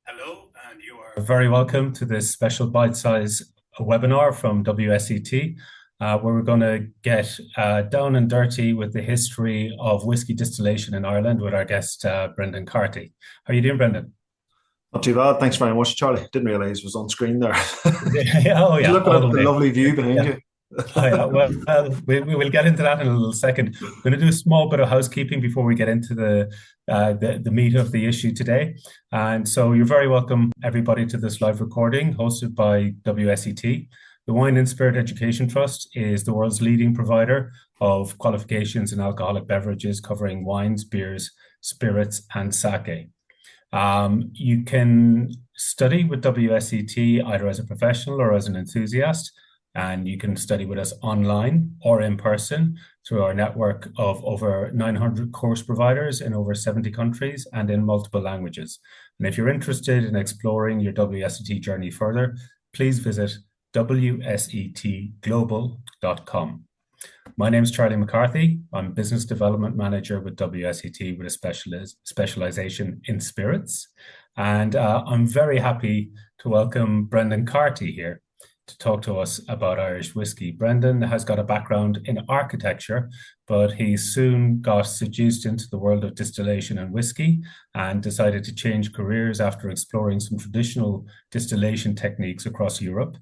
Hello, and you are very welcome to this special bite-size webinar from WSET, where we're going to get down and dirty with the history of whiskey distillation in Ireland with our guest, Brendan Carty. How are you doing, Brendan? Not too bad. Thanks very much, Charlie. Didn't realize it was on screen there. Oh, You're yeah, looking all the at the way. lovely view behind Yeah. you. Oh, yeah. Well, we will get into that in a little second. We're going to do a small bit of housekeeping before we get into the meat of the issue today. And so you're very welcome, everybody, to this live recording hosted by WSET. The Wine and Spirit Education Trust is the world's leading provider of qualifications in alcoholic beverages covering wines, beers, spirits, and sake. You can study with WSET either as a professional or as an enthusiast, and you can study with us online or in person through our network of over 900 course providers in over 70 countries and in multiple languages. And if you're interested in exploring your WSET journey further, please visit wsetglobal.com. My name is Charlie McCarthy. I'm Business Development Manager with WSET with a specialization in spirits. And I'm very happy to welcome Brendan Carty here to talk to us about Irish whiskey. Brendan has got a background in architecture, but he soon got seduced into the world of distillation and whiskey and decided to change careers after exploring some traditional distillation techniques across Europe.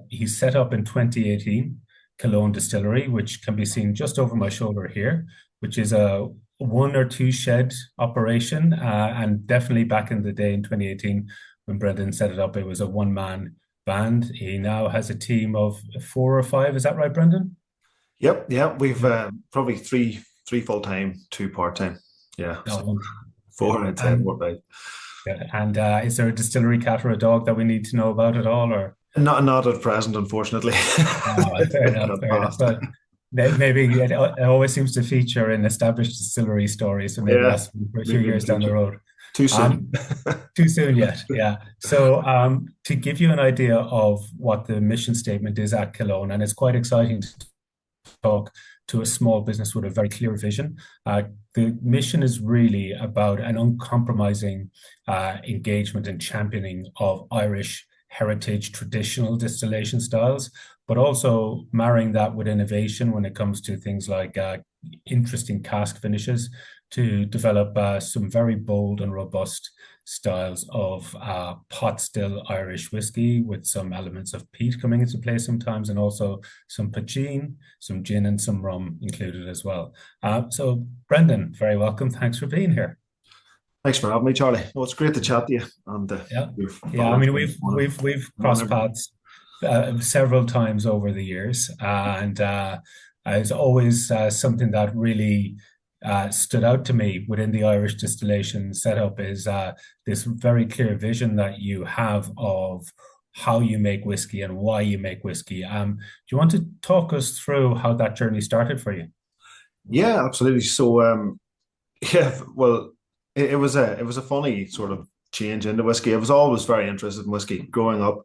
He set up in 2018 Killowen Distillery, which can be seen just over my shoulder here, which is a one or two shed operation. And definitely back in the day in 2018, when Brendan set it up, it was a one-man band. He now has a team of four or five. Is that right, Brendan? Yep, yeah. We've probably three full time, two part time. Yeah, so No. Yeah. four I'd say more by. And is there a distillery cat or a dog that we need to know about at all, or? Not at present, unfortunately. Fair enough, Not fair enough. past. But maybe it always seems to feature in established distillery stories, so maybe Yeah, that's for a few maybe in the years down the future. road. Too soon. Um, Too soon yet, yeah. So to give you an idea of what the mission statement is at Killowen, and it's quite exciting to talk to a small business with a very clear vision. The mission is really about an uncompromising engagement and championing of Irish heritage traditional distillation styles, but also marrying that with innovation when it comes to things like interesting cask finishes to develop some very bold and robust styles of pot still Irish whiskey with some elements of peat coming into play sometimes, and also some poitín, some gin, and some rum included as well. So, Brendan, very welcome. Thanks for being here. Thanks for having me, Charlie. Well, it's great to chat to you and Yeah, your yeah. I followers mean, and we've on crossed everything. paths several times over the years, and it's always something that really stood out to me within the Irish distillation setup is this very clear vision that you have of how you make whiskey and why you make whiskey. Do you want to talk us through how that journey started for you? Yeah, absolutely. So, yeah, well, it was a funny sort of change into whiskey. I was always very interested in whiskey growing up.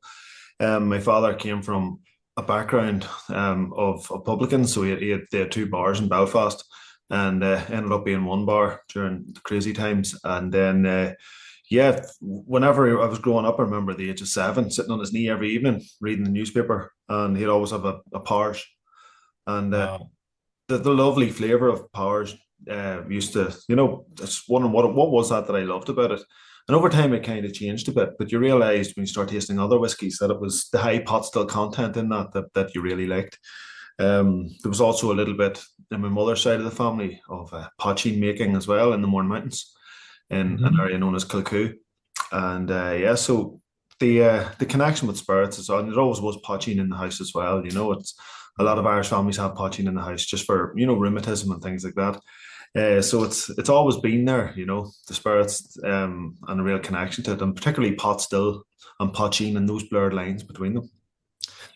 My father came from a background of publicans, so they had two bars in Belfast, and ended up being one bar during the crazy times. And then, yeah, whenever I was growing up, I remember at the age of 7 sitting on his knee every evening reading the newspaper, and he'd always have a Powers. And Wow. the lovely flavor of Powers used to, just wondering what was that I loved about it. And over time, it kind of changed a bit. But you realised when you start tasting other whiskies that it was the high pot still content in that you really liked. There was also a little bit in my mother's side of the family of poaching making as well in the Mourne Mountains in an Mhm. area known as Kilcoo. And yeah, so the connection with spirits is on. There always was poaching in the house as well. It's a lot of Irish families have poaching in the house just for rheumatism and things like that. So it's always been there, the spirits and a real connection to it, and particularly pot still and poaching and those blurred lines between them.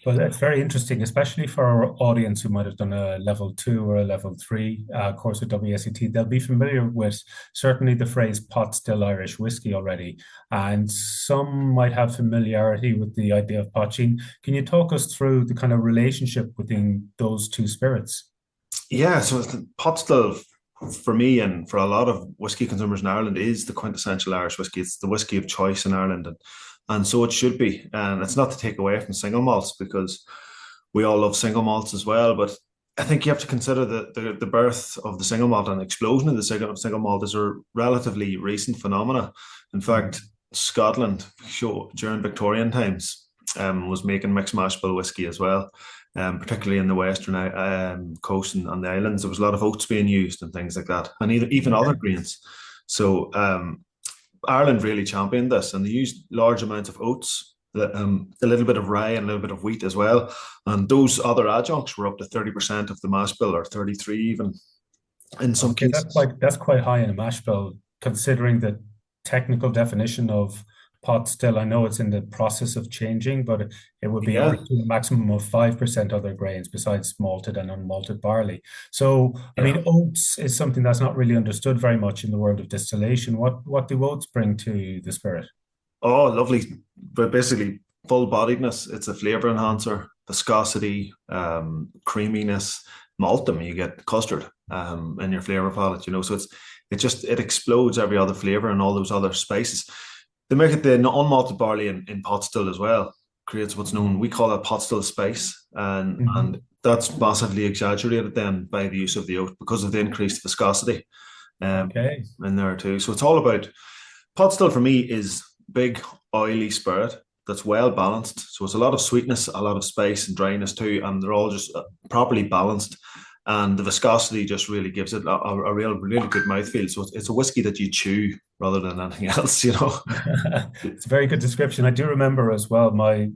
Well, that's very interesting, especially for our audience who might have done a level two or a level three course with WSET. They'll be familiar with certainly the phrase pot still Irish whiskey already, and some might have familiarity with the idea of poaching. Can you talk us through the kind of relationship within those two spirits? Yeah, so the pot still. for me and for a lot of whiskey consumers in Ireland, is the quintessential Irish whiskey. It's the whiskey of choice in Ireland, and so it should be. And it's not to take away from single malts, because we all love single malts as well. But I think you have to consider the birth of the single malt and explosion of the single malt is a relatively recent phenomena. In fact, Scotland during Victorian times was making mixed mash bill whiskey as well, particularly in the western coast and on the islands. There was a lot of oats being used and things like that, and even other grains. So Ireland really championed this, and they used large amounts of oats, a little bit of rye and a little bit of wheat as well. And those other adjuncts were up to 30% of the mash bill, or 33 even in some Okay, cases. that's quite high in a mash bill, considering the technical definition of pot still. I know it's in the process of changing, but it would be Yeah. up to a maximum of 5% other grains besides malted and unmalted barley. So, I Yeah. mean, oats is something that's not really understood very much in the world of distillation. What do oats bring to the spirit? Oh, lovely. But basically, full bodiedness. It's a flavor enhancer, viscosity, creaminess, malt. I mean, you get custard in your flavor palette, So it explodes every other flavor and all those other spices. They make it the unmalted barley in pot still as well. Creates what's known, we call that pot still spice, and Mhm. that's massively exaggerated then by the use of the oat because of the increased viscosity um, Okay. in there too. So it's all about pot still for me is big oily spirit that's well balanced. So it's a lot of sweetness, a lot of spice and dryness too, and they're all just properly balanced. And the viscosity just really gives it a really good mouthfeel. So it's a whiskey that you chew rather than anything else. It's a very good description. I do remember as well, my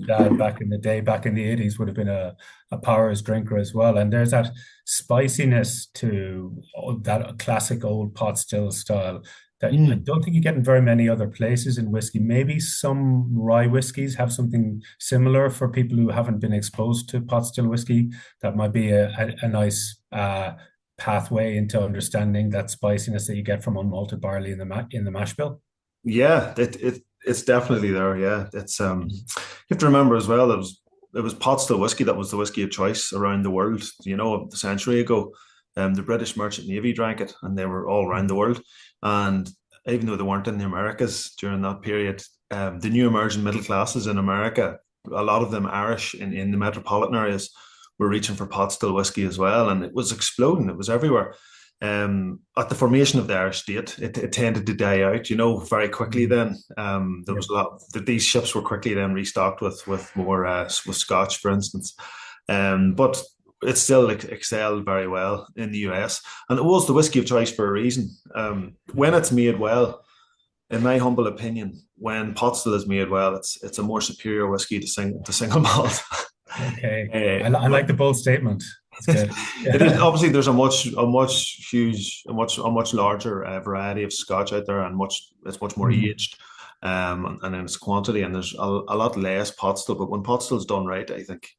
dad back in the day, back in the 80s, would have been a Powers drinker as well. And there's that spiciness to that classic old pot still style that I Mm. don't think you get in very many other places in whiskey. Maybe some rye whiskeys have something similar for people who haven't been exposed to pot still whiskey. That might be a nice pathway into understanding that spiciness that you get from unmalted barley in the mash bill. Yeah, it's definitely there. Yeah, it's you have to remember as well. It was pot still whiskey that was the whiskey of choice around the world. A century ago, the British Merchant Navy drank it, and they were all around the world. And even though they weren't in the Americas during that period, the new emerging middle classes in America, a lot of them Irish in the metropolitan areas, were reaching for pot still whiskey as well, and it was exploding. It was everywhere. At the formation of the Irish state, it tended to die out, very quickly. Mm. Then there Yeah. was a lot. These ships were quickly then restocked with more with Scotch, for instance. But it still excelled very well in the US, and it was the whiskey of choice for a reason. When it's made well, in my humble opinion, when pot still is made well, it's a more superior whiskey to single malt. Okay. I But like the bold statement. That's good. it is Yeah. obviously there's a much larger variety of Scotch out there, and it's much more Mm. aged, and in its quantity, and there's a lot less pot still. But when pot still is done right,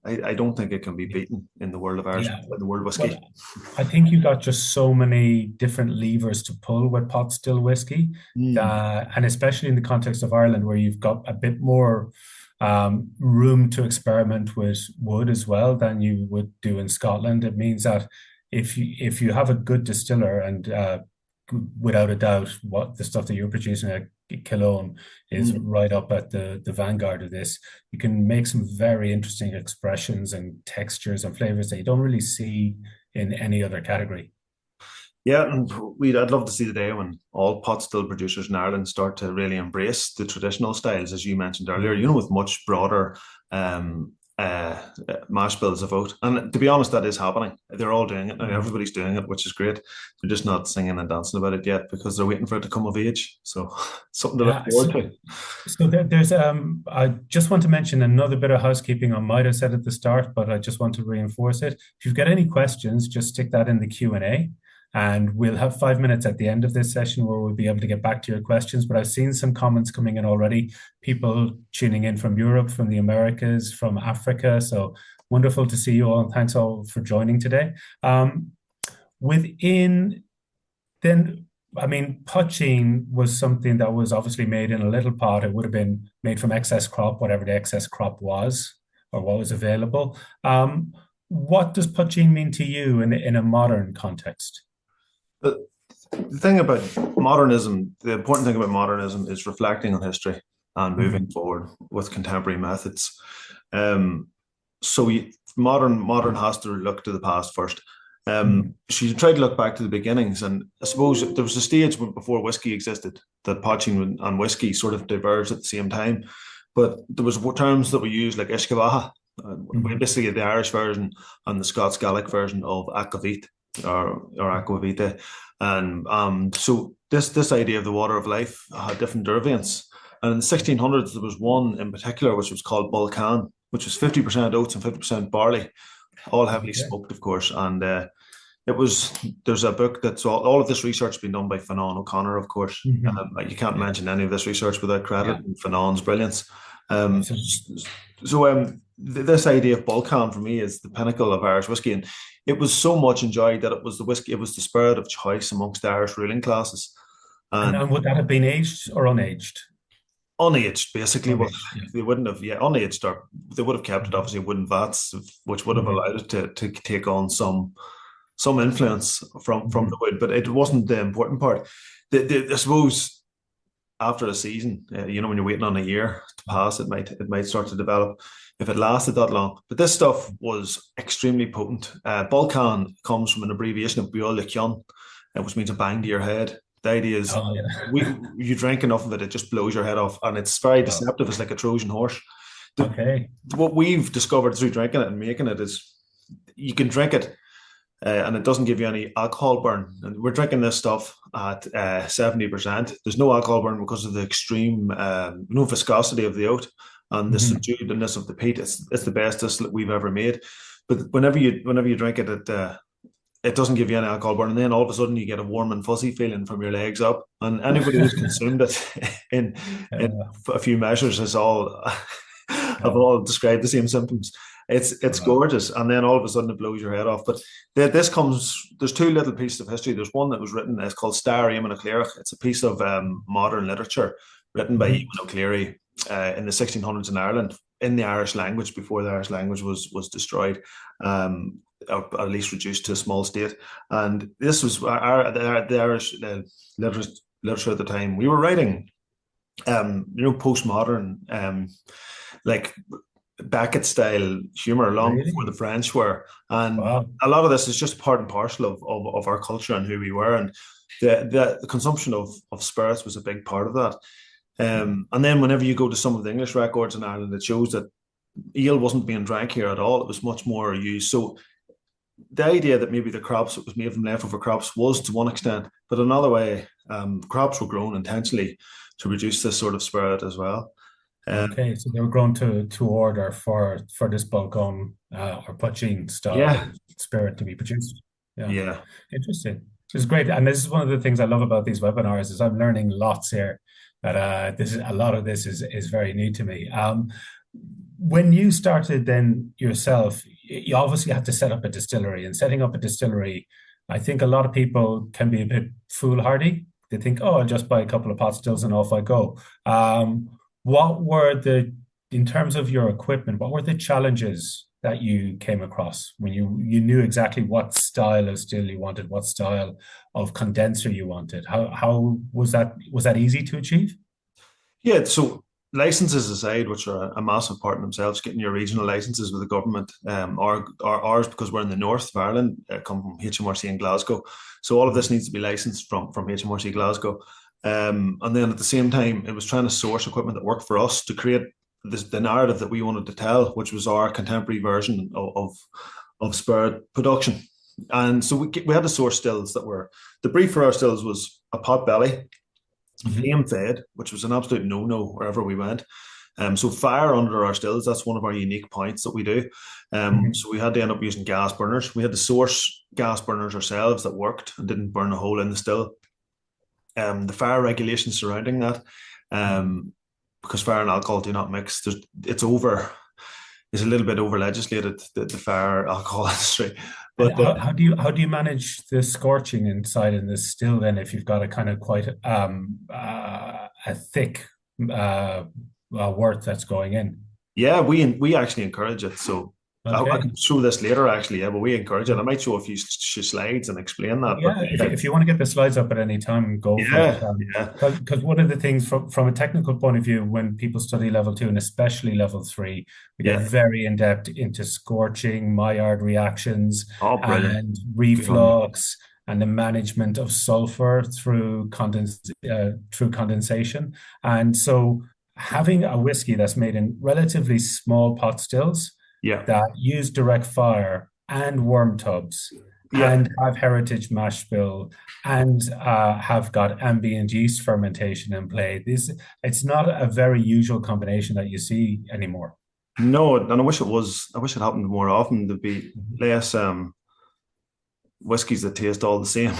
I don't think it can be beaten in the world of Irish, Yeah. in the world of whiskey. Well, I think you got just so many different levers to pull with pot still whiskey Mm. that, and especially in the context of Ireland, where you've got a bit more room to experiment with wood as well than you would do in Scotland. It means that if you have a good distiller and without a doubt, what the stuff that you're producing at Killowen is Mm. right up at the vanguard of this. You can make some very interesting expressions and textures and flavors that you don't really see in any other category. Yeah, and I'd love to see the day when all pot still producers in Ireland start to really embrace the traditional styles, as you mentioned earlier, Mm. with much broader um, mash bills of oat. And to be honest, that is happening. They're all doing it now. Mm. Everybody's doing it, which is great. They're just not singing and dancing about it yet because they're waiting for it to come of age. So something to look Yeah, forward to. so there's I just want to mention another bit of housekeeping I might have said at the start, but I just want to reinforce it. If you've got any questions, just stick that in the Q&A, and we'll have 5 minutes at the end of this session where we'll be able to get back to your questions. But I've seen some comments coming in already, people tuning in from Europe, from the Americas, from Africa. So wonderful to see you all, and thanks all for joining today. Within then, I mean, poaching was something that was obviously made in a little pot. It would have been made from excess crop, whatever the excess crop was or what was available. What does poaching mean to you in a modern context? But the thing about modernism, the important thing about modernism is reflecting on history and moving Mhm. forward with contemporary methods. Um, so modern has to look to the past first. Mhm. She tried to look back to the beginnings, and I suppose there was a stage before whiskey existed that poaching and whiskey sort of diverged at the same time. But there was terms that we used like Ishkabaha, Mhm. basically the Irish version and the Scots Gaelic version of aquavit or aquavita, and so this idea of the water of life had different derivatives. And in the 1600s, there was one in particular which was called Balkan, which was 50% oats and 50% barley, all heavily Okay. smoked, of course. And it was there's a book that's all of this research has been done by Fanon O'Connor, of course. Mhm. You can't Yeah. mention any of this research without Yeah. credit and Fanon's brilliance. Um, Absolutely. this idea of Balkan for me is the pinnacle of Irish whiskey, and it was so much enjoyed that it was the whiskey, it was the spirit of choice amongst the Irish ruling classes. And And would that have been aged or unaged? unaged, basically, what Unaged. Yeah. they wouldn't have, yeah, unaged, or they would have kept it Mhm. obviously in wooden vats, which would have Mhm. allowed it to take on some influence from the Mhm. wood, but it wasn't the important part. I suppose after a season, when you're waiting on a year to pass, it might start to develop if it lasted that long. But this stuff was extremely potent. Balkan comes from an abbreviation of Buol Lechion, which means a bang to your head. The idea is Oh, we yeah. you drink enough of it, it just blows your head off, and it's very Wow. deceptive. It's like a Trojan horse. The, Okay. what we've discovered through drinking it and making it is you can drink it and it doesn't give you any alcohol burn. And we're drinking this stuff at 70%. There's no alcohol burn because of the extreme, viscosity of the oat and the Mhm. subduedness of the peat. It's the best distillate we've ever made. But whenever you drink it, it doesn't give you any alcohol burn, and then all of a sudden you get a warm and fuzzy feeling from your legs up. And anybody who's consumed it in Uh, a few measures has all have yeah. all described the same symptoms. It's Wow. gorgeous, and then all of a sudden it blows your head off. But this comes. There's two little pieces of history. There's one that was written. It's called Star Eamon O'Clery. It's a piece of modern literature written by Mhm. Eamon O'Clery in the 1600s in Ireland in the Irish language before the Irish language was destroyed. Or at least reduced to a small state. And this was the Irish literature at the time. We were writing, postmodern, like Beckett style humor long before the Really? French were. And Wow. a lot of this is just part and parcel of our culture and who we were. And the consumption of spirits was a big part of that. Yeah. And then whenever you go to some of the English records in Ireland, it shows that ale wasn't being drank here at all. It was much more used. So the idea that maybe the crops that was made from leftover crops was to one extent, but another way, crops were grown intentionally to reduce this sort of spirit as well. Um, Okay. So they were grown to order for this Balkan or poaching yeah, style spirit to be produced. Yeah. yeah, Interesting. This is great. And this is one of the things I love about these webinars is I'm learning lots here that this is a lot of this is very new to me. When you started then yourself, you obviously had to set up a distillery, and setting up a distillery, I think a lot of people can be a bit foolhardy. They think, oh, I'll just buy a couple of pot stills and off I go. What were in terms of your equipment, what were the challenges that you came across when you knew exactly what style of still you wanted, what style of condenser you wanted? How was that easy to achieve? yeah. So licenses aside, which are a massive part in themselves, getting your regional licenses with the government, are ours because we're in the north of Ireland, come from HMRC in Glasgow. So all of this needs to be licensed from HMRC Glasgow. And then at the same time, it was trying to source equipment that worked for us to create the narrative that we wanted to tell, which was our contemporary version of spirit production. And so we had to source stills that were the brief for our stills was a pot belly, Mhm. flame fed, which was an absolute no no wherever we went. So fire under our stills, that's one of our unique points that we do. Mhm. So we had to end up using gas burners. We had to source gas burners ourselves that worked and didn't burn a hole in the still. The fire regulations surrounding that, Mhm. um, because fire and alcohol do not mix. It's a little bit over legislated the fire alcohol industry, And but how do you manage the scorching inside in this still then if you've got a kind of quite a thick wort that's going in? yeah, we actually encourage it. So I Okay. can show this later, actually. Yeah, but we encourage it. I might show a few slides and explain that. But Yeah, if you want to get the slides up at any time, go for it. yeah, yeah, Because one of the things from a technical point of view, when people study level two and especially level three, we get yeah. very in depth into scorching, Maillard reactions, Oh, brilliant. and Good on you. reflux, and the management of sulfur through condensation. And so, having a whiskey that's made in relatively small pot stills Yeah, that use direct fire and worm tubs yeah. and have heritage mash bill and have got ambient yeast fermentation in play. It's not a very usual combination that you see anymore. No, and I wish it was. I wish it happened more often. There'd be less whiskies that taste all the same.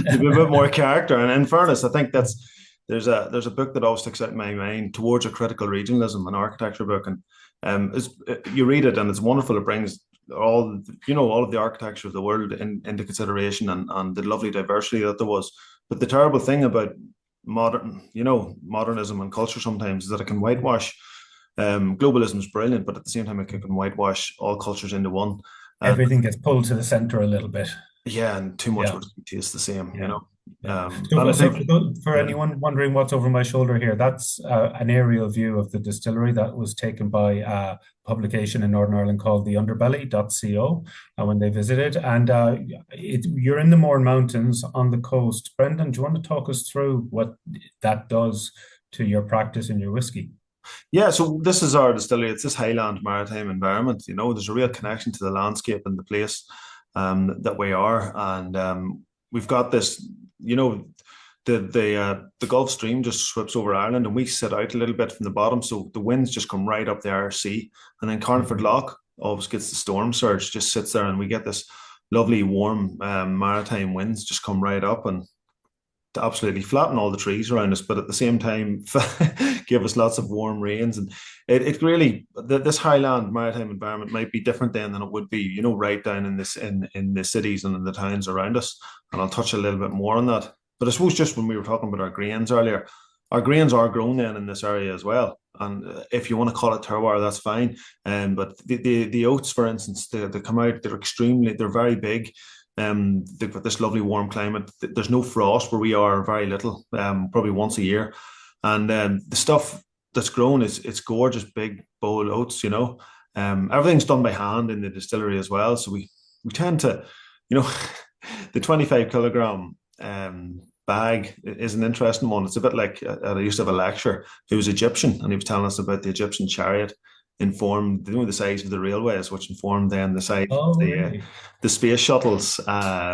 There'd be a bit more character. And in fairness, I think there's a book that always sticks out in my mind, Towards a Critical Regionalism, an architecture book, and you read it and it's wonderful. It brings all of the architecture of the world into consideration, and the lovely diversity that there was. But the terrible thing about modernism and culture sometimes is that it can whitewash. Globalism is brilliant, but at the same time, it can whitewash all cultures into one. And Everything gets pulled to the center a little bit. yeah, and too much Yeah. would taste the same, Yeah. Yeah. And So, I so think, for yeah, anyone wondering what's over my shoulder here, that's an aerial view of the distillery that was taken by a publication in Northern Ireland called the Underbelly.co when they visited. And you're in the Mourne Mountains on the coast. Brendan, do you want to talk us through what that does to your practice and your whiskey? yeah. So this is our distillery. It's this highland maritime environment. There's a real connection to the landscape and the place that we are, and we've got this. You know, the Gulf Stream just sweeps over Ireland, and we sit out a little bit from the bottom, so the winds just come right up the Irish Sea, and then Carnford Mhm. Lough always gets the storm surge, just sits there, and we get this lovely warm maritime winds just come right up and to absolutely flatten all the trees around us, but at the same time give us lots of warm rains. And it really this highland maritime environment might be different then than it would be, right down in this in the cities and in the towns around us. And I'll touch a little bit more on that. But I suppose just when we were talking about our grains earlier, our grains are grown then in this area as well. And if you want to call it terroir, that's fine. But the oats, for instance, they come out. They're very big. They've got this lovely warm climate. There's no frost where we are, very little, probably once a year. And the stuff that's grown is it's gorgeous, big bowl oats. Everything's done by hand in the distillery as well. So we tend to, you know, the 25 kilogram bag is an interesting one. It's a bit like I used to have a lecturer who was Egyptian, and he was telling us about the Egyptian chariot informed the size of the railways, which informed then the size of Oh, really? the space shuttles,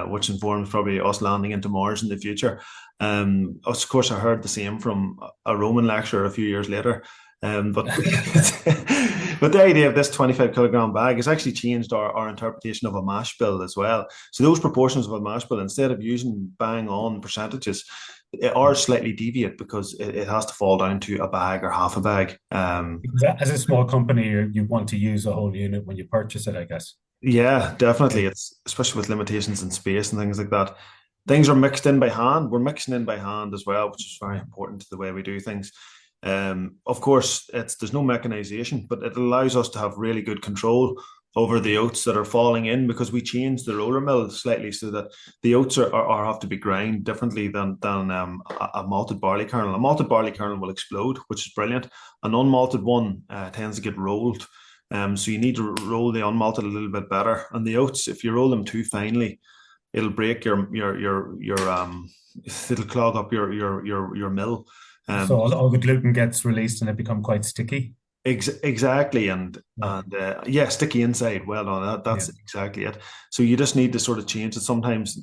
which informs probably us landing into Mars in the future. Of course, I heard the same from a Roman lecturer a few years later. But but the idea of this 25 kilogram bag has actually changed our interpretation of a mash bill as well. So those proportions of a mash bill, instead of using bang on percentages, are slightly deviate because it has to fall down to a bag or half a bag. As a small company, you want to use a whole unit when you purchase it, I guess. Yeah, Yeah. definitely. It's especially with limitations in space and things like that. Things are mixed in by hand. We're mixing in by hand as well, which is very important to the way we do things. Of course, there's no mechanization, but it allows us to have really good control over the oats that are falling in because we change the roller mill slightly so that the oats are have to be ground differently than a malted barley kernel. A malted barley kernel will explode, which is brilliant. An unmalted one tends to get rolled. So you need to roll the unmalted a little bit better. And the oats, if you roll them too finely, it'll break your it'll clog up your mill. So Um, all the gluten gets released and it become quite sticky. exactly, and Yeah. and yeah, sticky inside. Well done. Yeah. That's exactly it. So you just need to sort of change it. Sometimes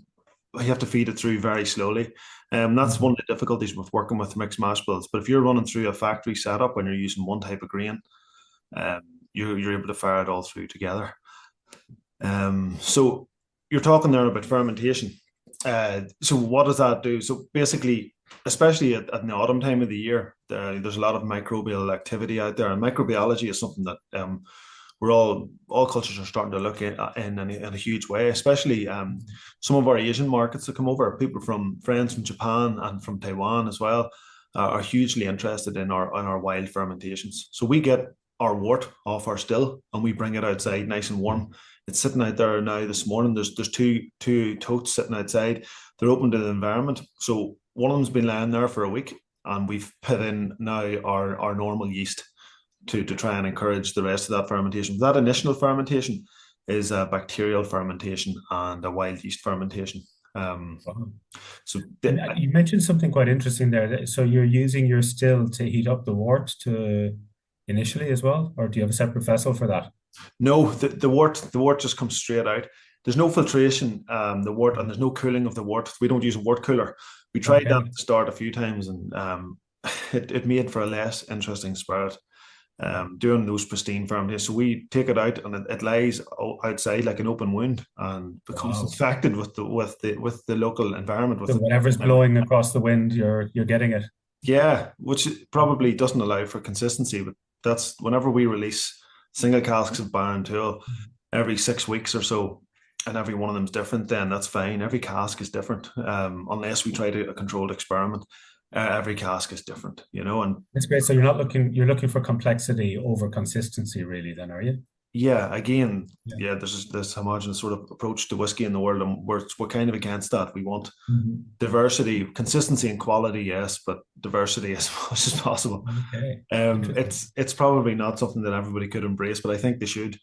you have to feed it through very slowly. That's one Mhm. of the difficulties with working with mixed mash bills. But if you're running through a factory setup and you're using one type of grain, um, you're able to fire it all through together. So you're talking there about fermentation. So what does that do? So basically, especially at the autumn time of the year, there's a lot of microbial activity out there, and microbiology is something that we're all cultures are starting to look in a huge way. Especially some of our Asian markets that come over, people from friends from Japan and from Taiwan as well, are hugely interested in our wild fermentations. So we get our wort off our still and we bring it outside nice and warm. It's sitting out there now this morning. There's two totes sitting outside. They're open to the environment. So one of them's been lying there for a week, and we've put in now our normal yeast to try and encourage the rest of that fermentation. That initial fermentation is a bacterial fermentation and a wild yeast fermentation. Wow. So And you mentioned something quite interesting there. So you're using your still to heat up the wort to initially as well, or do you have a separate vessel for that? no, the wort just comes straight out. There's no filtration, the wort, and there's no cooling of the wort. We don't use a wort cooler. We tried that at Okay. the start a few times, and it made for a less interesting spirit. Doing those pristine fermentations. So we take it out and it lies outside like an open wound and becomes Wow. infected with the local environment, with So the whatever's environment. blowing across the wind, you're getting it. Yeah, which probably doesn't allow for consistency, but that's whenever we release single casks of Baron Tool every 6 weeks or so, and every one of them is different, then that's fine. Every cask is different, unless we try to a controlled experiment. Every cask is different, and That's great. So you're looking for complexity over consistency, really, then, are you? yeah, again, Yeah. yeah, there's this homogenous sort of approach to whiskey in the world, and we're kind of against that. We want Mhm. diversity, consistency, and quality, yes, but diversity as much as possible. Okay. Um, Interesting. it's probably not something that everybody could embrace, but I think they should.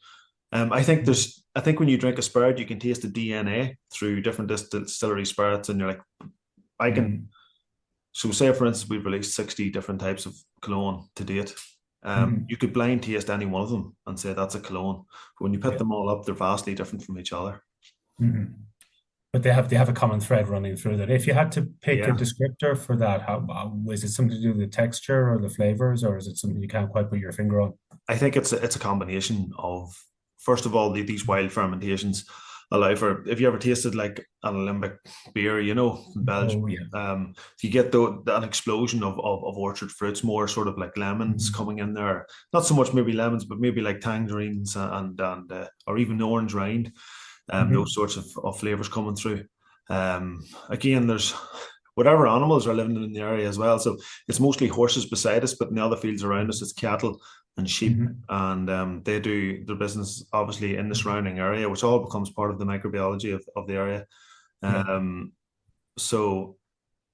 I think when you drink a spirit, you can taste the DNA through different distillery spirits, and you're like, I can. Mhm. So, say for instance, we've released 60 different types of cologne to date. Mhm. You could blind taste any one of them and say that's a cologne. But when you put Yeah. them all up, they're vastly different from each other. Mhm. But they have a common thread running through that. If you had to pick a Yeah. descriptor for that, how is it something to do with the texture or the flavors, or is it something you can't quite put your finger on? I think it's a combination of, first of all, these wild fermentations allow for, if you ever tasted like an Olympic beer, in Belgium, Oh yeah. you get an explosion of orchard fruits, more sort of like lemons Mhm. coming in there. Not so much maybe lemons, but maybe like tangerines and or even orange rind. Those Mhm. sorts of flavors coming through. Again, there's whatever animals are living in the area as well. So it's mostly horses beside us, but in the other fields around us, it's cattle and sheep, Mhm. and they do their business obviously in the surrounding area, which all becomes part of the microbiology of the area. Yeah. Um, so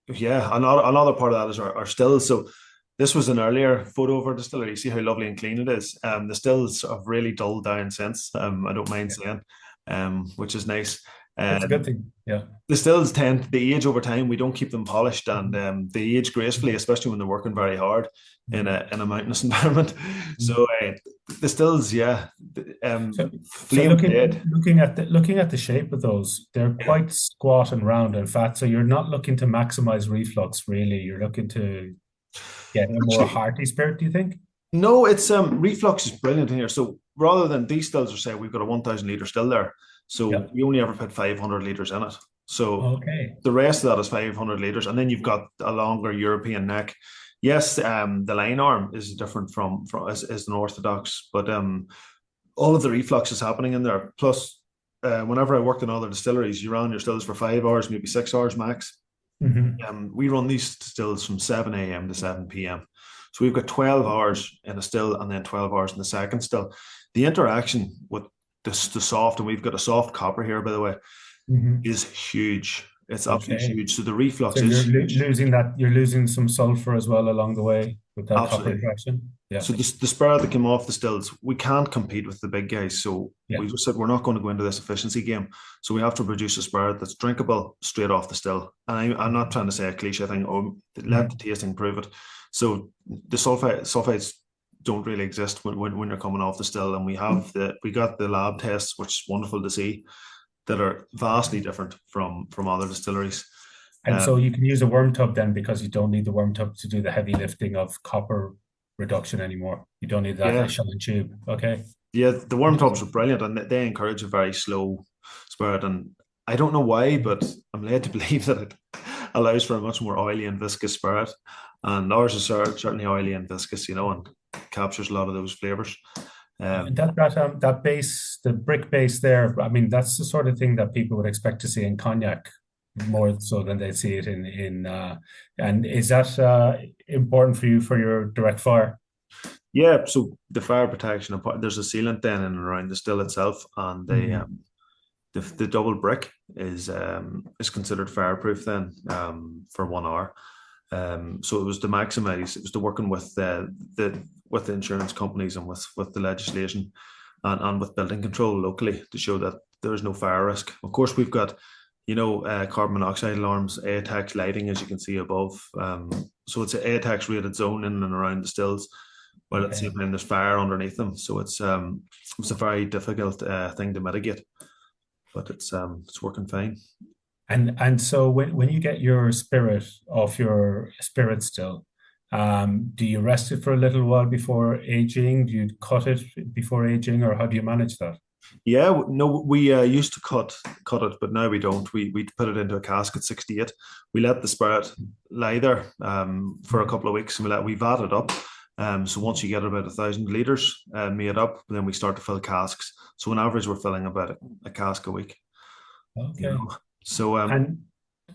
yeah, another part of that is our stills. So this was an earlier photo of our distillery. You see how lovely and clean it is. The stills have really dulled down since. I don't mind Yeah. saying, which is nice. That's a good Um, thing. Yeah. the stills tend they age over time. We don't keep them polished, and they age gracefully, especially when they're working very hard in Mhm. a mountainous environment. So Mhm. the stills, yeah, So flame looking dead. looking at the shape of those, they're Yeah. quite squat and round and fat. So you're not looking to maximize reflux, really. You're looking to get a more Actually, hearty spirit, do you think? no, it's reflux is brilliant in here. So rather than these stills are say we've got a 1,000 liter still there, so Yeah. we only ever put 500 liters in it. So Okay. the rest of that is 500 liters, and then you've got a longer European neck. Yes, the line arm is different from is an orthodox, but all of the reflux is happening in there. Plus, whenever I worked in other distilleries, you ran your stills for 5 hours, maybe 6 hours max. Hmm. We run these stills from 7 a.m. to 7 p.m. So we've got 12 hours in a still and then 12 hours in the second still. The interaction with the soft, and we've got a soft copper here, by the way, Hmm. is huge. It's absolutely Okay. huge. So the So reflux you're is huge. losing some sulfur as well along the way with that copper Absolutely. interaction. Yeah. So the spirit that came off the stills, we can't compete with the big guys. So Yeah. we just said we're not going to go into this efficiency game. So we have to produce a spirit that's drinkable straight off the still. And I'm not trying to say a cliche thing. Oh, let the Mhm. tasting prove it. So the sulfites don't really exist when you're coming off the still. And we got the lab tests, which is wonderful to see, that are vastly different from other distilleries. And so Um, you can use a worm tub then because you don't need the worm tub to do the heavy lifting of copper reduction anymore. You don't need that yeah, shell and tube. Okay. Yeah, the worm tubs Interesting. are brilliant, and they encourage a very slow spirit. And I don't know why, but I'm led to believe that it allows for a much more oily and viscous spirit. And ours is certainly oily and viscous, and captures a lot of those flavors. And Um, that base, the brick base there, I mean, that's the sort of thing that people would expect to see in cognac more so than they see it in and is that important for you for your direct fire? Yeah, so the fire protection, there's a sealant then in and around the still itself, and Mhm. the double brick is considered fireproof then for 1 hour. So it was to maximize, it was to working with the insurance companies and with the legislation and with building control locally to show that there is no fire risk. Of course, we've got carbon monoxide alarms, ATAX lighting, as you can see above. So it's an ATAX rated zone in and around the stills, while at the same Okay. time there's fire underneath them. So it's a very difficult thing to mitigate, but it's working fine. And so when you get your spirit off your spirit still, do you rest it for a little while before aging? Do you cut it before aging, or how do you manage that? Yeah, no, we used to cut it, but now we don't. We put it into a cask at 68. We let the spirit lie there for a couple of weeks, and we vat it up. So once you get about 1,000 liters made up, then we start to fill casks. So on average, we're filling about a cask a week. You Okay. know, so And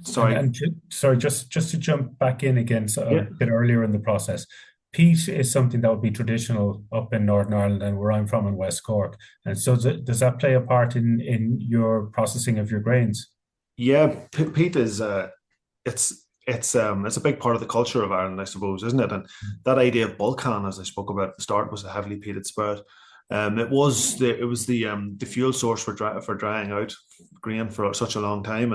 sorry, sorry, just to jump back in again, so a yeah, bit earlier in the process. Peat is something that would be traditional up in Northern Ireland and where I'm from in West Cork. And so does that play a part in your processing of your grains? yeah, peat is it's a big part of the culture of Ireland, I suppose, isn't it? And that idea of Balkan, as I spoke about at the start, was a heavily peated spirit. It was the fuel source for drying out grain for such a long time.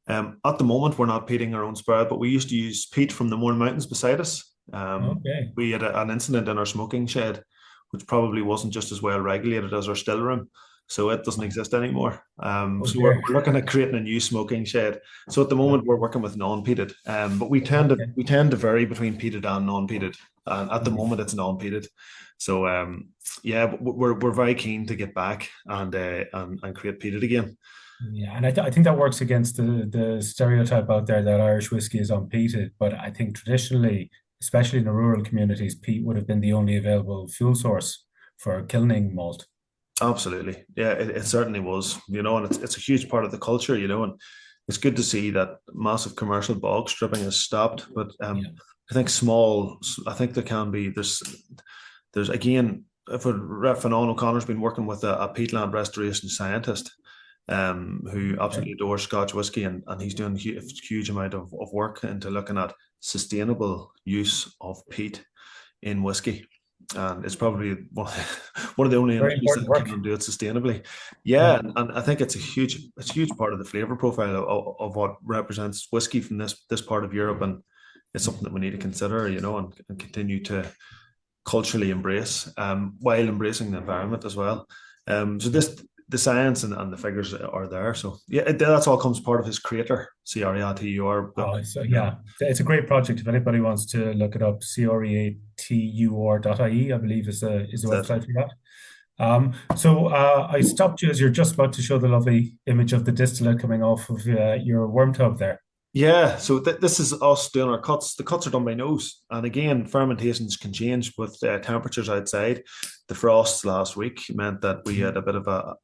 And at the moment, we're not peating our own spirit, but we used to use peat from the Mourne Mountains beside us. Okay. We had an incident in our smoking shed, which probably wasn't just as well regulated as our still room. So it doesn't exist anymore. Oh So we're, dear. we're looking at creating a new smoking shed. So at the moment we're working with non-peated, but we tend to Okay. we tend to vary between peated and non-peated. And at the Mm. moment it's non-peated. So yeah, we're very keen to get back and create peated again. Yeah, and I think that works against the stereotype out there that Irish whiskey is unpeated. But I think traditionally, especially in the rural communities, peat would have been the only available fuel source for kilning malt. Absolutely. Yeah, it certainly was, and it's a huge part of the culture, and it's good to see that massive commercial bog stripping has stopped. But Yeah. I think there's again, if Fionnán O'Connor's been working with a peatland restoration scientist who Okay. absolutely adores Scotch whiskey, and he's doing a huge amount of work into looking at sustainable use of peat in whiskey. And it's probably one of the only Very industries important that work. can do it sustainably. Yeah, Yeah. and I think it's a huge part of the flavor profile of what represents whiskey from this part of Europe, and it's something that we need to consider, and continue to culturally embrace, while embracing the environment as well. So the science and the figures are there. So yeah, that's all comes part of his creator, CREATUR book. Oh, so yeah, it's a great project. If anybody wants to look it up, creatur.ie, I believe is the That's it. website for that. So I stopped you as you're just about to show the lovely image of the distillate coming off of your worm tub there. Yeah, so this is us doing our cuts. The cuts are done by nose, and again, fermentations can change with temperatures outside. The frosts last week meant that we had a bit of a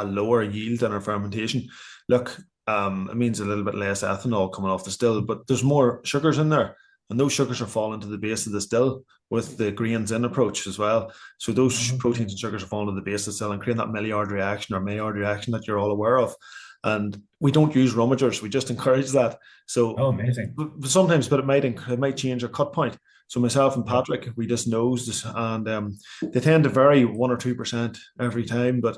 lower yield in our fermentation. Look, it means a little bit less ethanol coming off the still, but there's more sugars in there, and those sugars are falling to the base of the still with the grains in approach as well. So those Okay. proteins and sugars are falling to the base of the still and creating that Maillard reaction or Maillard reaction that you're all aware of. And we don't use rumagers; we just encourage that. So Oh, amazing. sometimes, but it might change our cut point. So myself and Yeah. Patrick, we just nose this, and they tend to vary 1 or 2% every time. But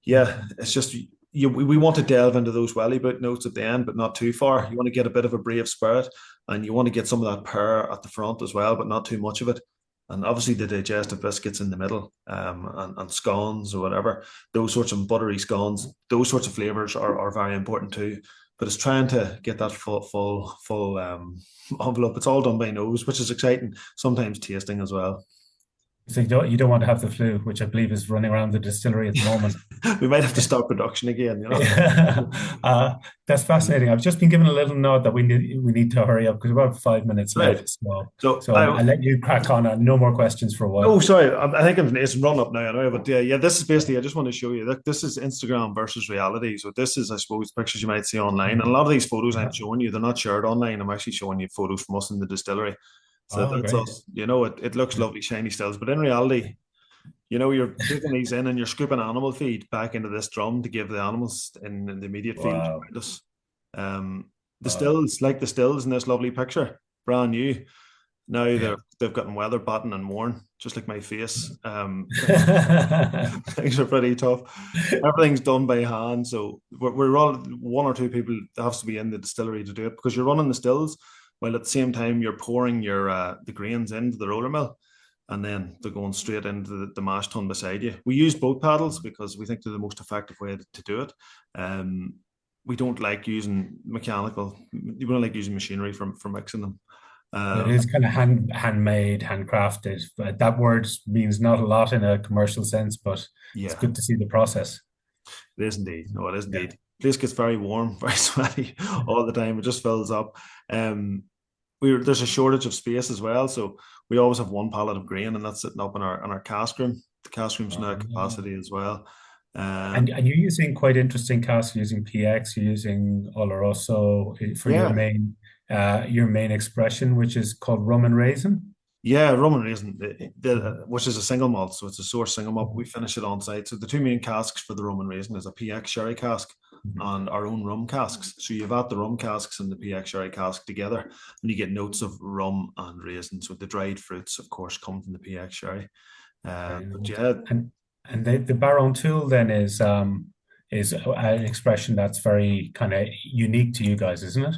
yeah, it's just we want to delve into those welly boot notes at the end, but not too far. You want to get a bit of a brave spirit, and you want to get some of that pear at the front as well, but not too much of it. And obviously the digestive biscuits in the middle, and scones or whatever, those sorts of buttery scones, those sorts of flavors are very important too. But it's trying to get that full envelope. It's all done by nose, which is exciting. Sometimes tasting as well. So you don't want to have the flu, which I believe is running around the distillery at the moment. We might have to start production again. Yeah. That's fascinating. I've just been given a little nod that we need to hurry up because we've about 5 minutes Right. left. So So so I'll let you crack on. No more questions for a oh, while. sorry. I think it's run up now anyway, but yeah, this is basically, I just want to show you that this is Instagram versus reality. So this is, I suppose, pictures you might see online. And a lot of these photos I'm Yeah. showing you, they're not shared online. I'm actually showing you photos from us in the distillery. So Oh, that's great. us. It looks lovely, shiny stills, but in reality, you're taking these in and you're scooping animal feed back into this drum to give the animals in the immediate fields Wow. around us. Um, the Wow. stills, like the stills in this lovely picture, brand new. Now Yeah. they've gotten weather button and worn, just like my face. Things are pretty tough. Everything's done by hand, so we're all one or two people that has to be in the distillery to do it because you're running the stills while at the same time you're pouring your the grains into the roller mill, and then they're going straight into the mash tun beside you. We use boat paddles because we think they're the most effective way to do it. Um, we don't like using mechanical. We don't like using machinery for mixing them. It Uh, is kind of handmade, handcrafted. But that word means not a lot in a commercial sense, but it's yeah, good to see the process. it is indeed. No, it is Yeah. indeed. Place gets very warm, very sweaty all the time. It just fills up. Um, there's a shortage of space as well, so we always have one pallet of grain, and that's sitting up in our cask room. The cask room's now Oh. capacity as well. Um, And you're using quite interesting casks. You're using PX. You're using Oloroso for yeah, your main expression, which is called rum and raisin. yeah, rum and raisin, Mhm. which is a single malt, so it's a source single malt. We Mhm. finish it on site. So the two main casks for the rum and raisin is a PX sherry cask Mhm. and our own rum casks. So you've got the rum casks and the PX sherry cask together, and you get notes of rum and raisin. So the dried fruits, of course, come from the PX sherry. Very But nice. yeah, And the Baron tool then is an expression that's very kind of unique to you guys, isn't it?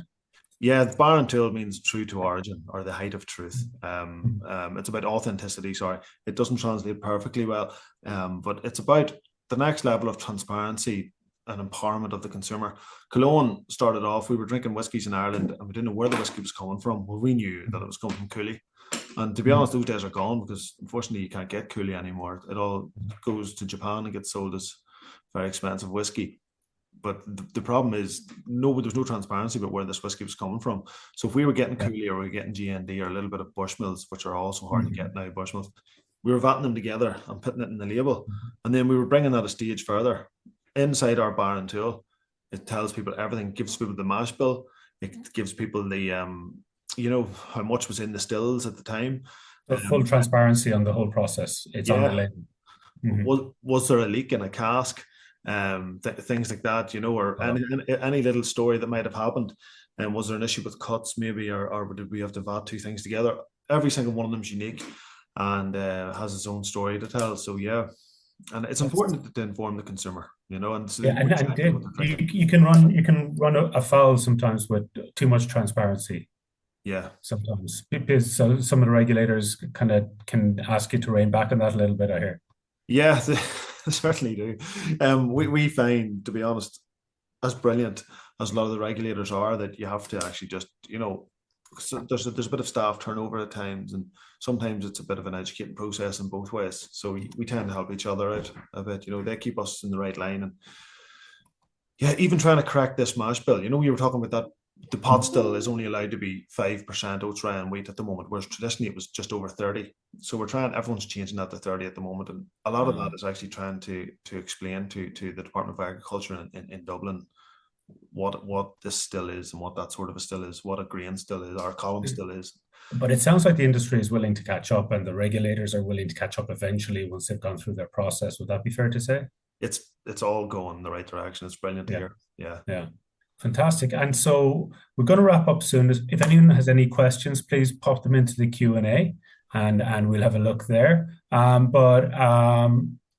yeah, the bar and tool means true to origin or the height of truth. Mhm. It's about authenticity. Sorry, it doesn't translate perfectly well, but it's about the next level of transparency and empowerment of the consumer. Killowen started off, we were drinking whiskies in Ireland and we didn't know where the whiskey was coming from. Well, we knew that it was coming from Cooley. And to be honest, Mhm. those days are gone because unfortunately you can't get Cooley anymore. It all goes to Japan and gets sold as very expensive whiskey. But the problem is there's no transparency about where this whiskey was coming from. So if we were getting Yeah. Cooley or we were getting GND or a little bit of Bushmills, which are also hard to get Mhm. now, Bushmills, we were vatting them together and putting it in the label. Mhm. And then we were bringing that a stage further. Inside our bar and tool, it tells people everything, gives people the mash bill, it gives people the how much was in the stills at the time. So full transparency on the whole process. It's on the Yeah, label. Mhm. was there a leak in a cask, things like that, or Wow. any little story that might have happened, and was there an issue with cuts maybe, or did we have to vat two things together? Every single one of them is unique and has its own story to tell. So yeah, and it's That's important to inform the consumer, and so yeah, they know and exactly what they're drinking. you can run afoul sometimes with too much transparency. Yeah, Sometimes, so some of the regulators kind of can ask you to rein back on that a little bit. I hear. yeah, they certainly do. We find, to be honest, as brilliant as a lot of the regulators are, that you have to actually just, so there's a bit of staff turnover at times, and sometimes it's a bit of an educating process in both ways. So we tend to help each other out a bit. They keep us in the right line, and yeah, even trying to crack this mash bill. You were talking about that. The pot still is only allowed to be 5% oats rye and wheat at the moment, whereas traditionally it was just over 30. So we're trying. Everyone's changing that to 30 at the moment, and a lot of that Uh, is actually trying to explain to the Department of Agriculture in Dublin what this still is and what that sort of a still is, what a grain still is, or a column still is. but it sounds like the industry is willing to catch up, and the regulators are willing to catch up eventually once they've gone through their process. Would that be fair to say? It's all going in the right direction. It's brilliant to Yeah, hear. Yeah. yeah. Fantastic. And so we're going to wrap up soon. If anyone has any questions, please pop them into the Q&A and we'll have a look there. But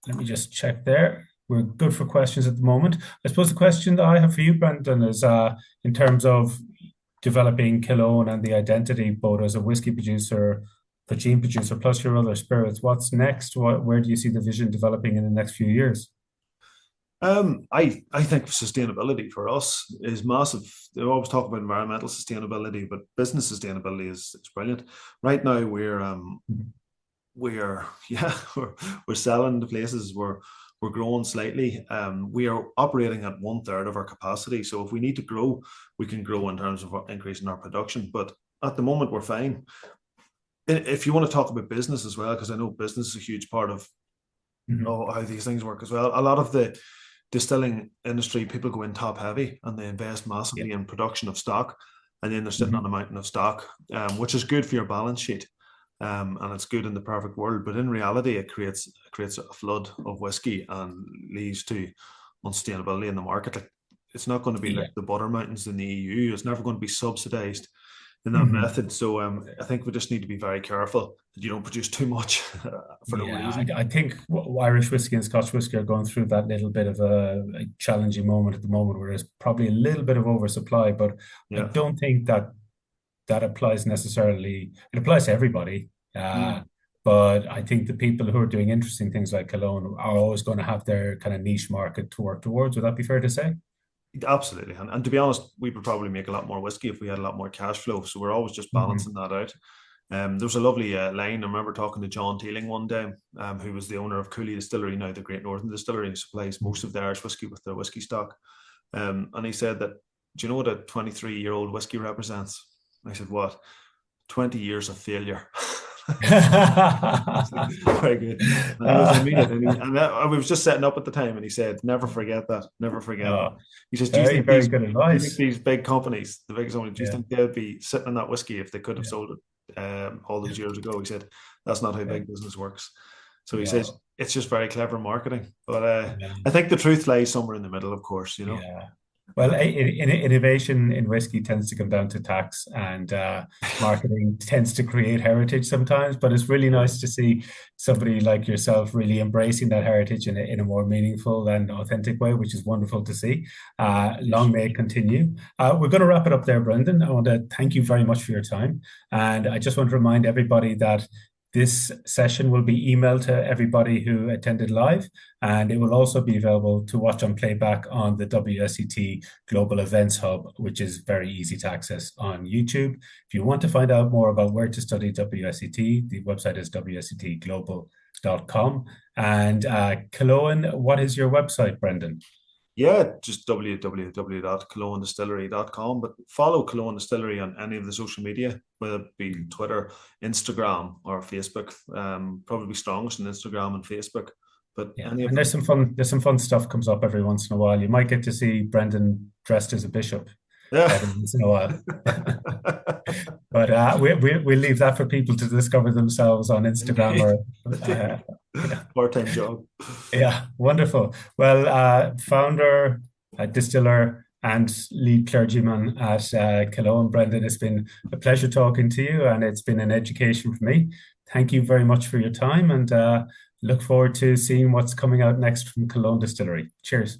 let me just check there. We're good for questions at the moment. I suppose the question that I have for you, Brendan, is in terms of developing Killowen and the identity, both as a whiskey producer, the gene producer, plus your other spirits. What's next? Where do you see the vision developing in the next few years? I think sustainability for us is massive. They always talk about environmental sustainability, but business sustainability is brilliant. Right now, we're yeah we're selling to places. We're growing slightly. We are operating at 1/3 of our capacity. So if we need to grow, we can grow in terms of increasing our production. But at the moment, we're fine. If you want to talk about business as well, because I know business is a huge part of Mhm. how these things work as well. A lot of the distilling industry, people go in top heavy and they invest Yeah. massively in production of stock. and then they're sitting on Mhm. a mountain of stock, which is good for your balance sheet. And it's good in the perfect world, but in reality, it creates a flood of whiskey and leads to unsustainability in the market. Like, it's not going to be like Yeah. the butter mountains in the EU. It's never going to be subsidized in that Mhm. method. So I think we just need to be very careful that you don't produce too much for no Yeah, reason. I think Irish whiskey and Scotch whiskey are going through that little bit of a challenging moment at the moment where there's probably a little bit of oversupply, but I Yeah. don't think that that applies necessarily. It applies to everybody. Mm. But I think the people who are doing interesting things like Cologne are always going to have their kind of niche market to work towards. Would that be fair to say? Absolutely. And to be honest, we would probably make a lot more whiskey if we had a lot more cash flow. So we're always just Hmm. balancing that out. There was a lovely line. I remember talking to John Teeling one day, who was the owner of Cooley Distillery, now the Great Northern Distillery, who supplies most of the Irish whiskey with their whiskey stock. And he said that, do you know what a 23-year-old whiskey represents? I said, what? 20 years of failure. Very good. And he goes, I mean it. And we was just setting up at the time, and he said, never forget that. Never forget that. Oh, He says, very, very good do you think advice. these big companies, the biggest companies, do you Yeah, think they'd be sitting on that whiskey if they could have yeah, sold it all those years ago? He said, that's not how yeah, big business works. So he says, no, it's just very clever marketing. But yeah, I think the truth lies somewhere in the middle, of course, you know. yeah. Well, innovation in whiskey tends to come down to tax, and marketing tends to create heritage sometimes. But it's really Yeah. nice to see somebody like yourself really embracing that heritage in a more meaningful and authentic way, which is wonderful to see. Long may it continue. We're going to wrap it up there, Brendan. I want to thank you very much for your time. And I just want to remind everybody that this session will be emailed to everybody who attended live, and it will also be available to watch on playback on the WSET Global Events Hub, which is very easy to access on YouTube. If you want to find out more about where to study WSET, the website is wsetglobal.com. And Killowen, what is your website, Brendan? Yeah, just www.kilowendistillery.com. But follow Killowen Distillery on any of the social media, whether it be Twitter, Instagram, or Facebook. Probably strongest on Instagram and Facebook. But Yeah, any of and them. there's some fun stuff comes up every once in a while. You might get to see Brendan dressed as a bishop Yeah. every once in a while. But we'll leave that for people to discover themselves on Instagram Indeed. or yeah, Part-time job. yeah, wonderful. Well, founder, distiller, and lead clergyman at Killowen, Brendan, it's been a pleasure talking to you, and it's been an education for me. Thank you very much for your time, and look forward to seeing what's coming out next from Killowen Distillery. Cheers.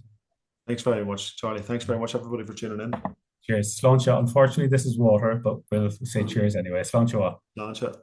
Thanks very much, Charlie. Thanks very much, everybody, for tuning in. Cheers. Sláinte. Unfortunately, this is water, but we'll say cheers anyway. Sláinte. Launch it.